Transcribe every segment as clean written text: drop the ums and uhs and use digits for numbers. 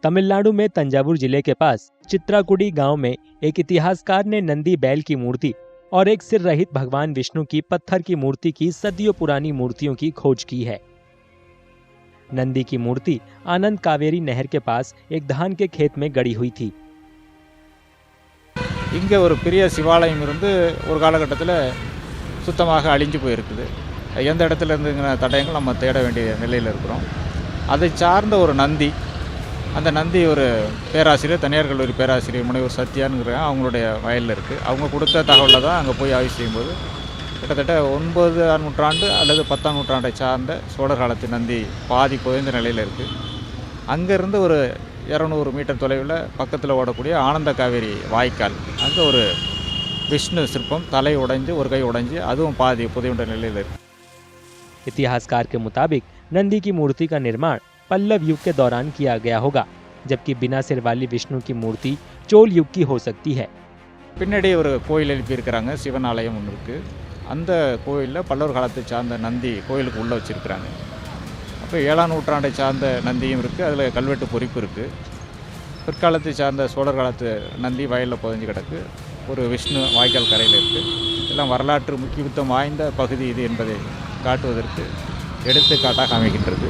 तमिलनाडु में तंजावुर जिले के पास चित्राकुडी गांव में एक इतिहासकार ने नंदी बैल की मूर्ति और एक सिर रहित भगवान विष्णु की पत्थर की मूर्ति की सदियों पुरानी मूर्तियों की खोज की है। नंदी की मूर्ति आनंद कावेरी नहर के पास एक धान के खेत में गड़ी हुई थी। இங்கே ஒரு பெரிய சிவாலயம் இருந்து ஒரு காலகட்டத்தில் சுத்தமாக அழிஞ்சு போயிருக்குது. எந்த இடத்துல இருந்துங்கிற தடயங்கள் நம்ம தேட வேண்டிய நிலையில் இருக்கிறோம். அதை சார்ந்த ஒரு நந்தி, அந்த நந்தி ஒரு பேராசிரியர், தனியார் கல்லூரி பேராசிரியர் முனைவர் சத்யானுங்கிற அவங்களுடைய வயலில் இருக்குது. அவங்க கொடுத்த தகவலில் தான் அங்கே போய் ஆய்வு செய்யும்போது கிட்டத்தட்ட 9ஆம் நூற்றாண்டு அல்லது 10ஆம் நூற்றாண்டை சார்ந்த சோழர் காலத்து நந்தி பாதி புதைந்த நிலையில் இருக்குது. அங்கேருந்து ஒரு 200 மீட்டர் தொலைவில் பக்கத்தில் ஓடக்கூடிய ஆனந்த காவேரி வாய்க்கால், அங்கே ஒரு விஷ்ணு சிற்பம் தலை உடைஞ்சு ஒரு கை உடைஞ்சு அதுவும் பாதி புதையுண்ட நிலையில் இருக்குது. इतिहासकार के मुताबिक नंदी की मूर्ति का निर्माण पल्लव युग के दौरान किया गया होगा, जबकि बिना सिर वाली विष्णु की मूर्ति चोल युग की हो सकती है। பின்னாடி ஒரு கோயில் எழுப்பியிருக்கிறாங்க, சிவன் ஆலயம் ஒன்று இருக்குது. அந்த கோயிலில் பல்லவர் காலத்தை சார்ந்த நந்தி கோயிலுக்கு உள்ளே வச்சுருக்கிறாங்க. அப்போ 7ஆம் நூற்றாண்டை சார்ந்த நந்தியும் இருக்குது, அதில் கல்வெட்டு பொறிப்பு இருக்குது. பிற்காலத்தை சார்ந்த சோழர் காலத்து நந்தி வயலில் புதைஞ்சு கிடக்கு, ஒரு விஷ்ணு வாய்க்கால் கரையில் இருக்குது. எல்லாம் வரலாற்று முக்கியத்துவம் வாய்ந்த பகுதி இது என்பதை காட்டுவதற்கு எடுத்துக்காட்டாக அமைகின்றது.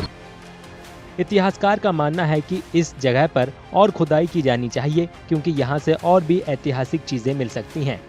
इतिहासकार का मानना है कि इस जगह पर और खुदाई की जानी चाहिए, क्योंकि यहाँ से और भी ऐतिहासिक चीजें मिल सकती हैं।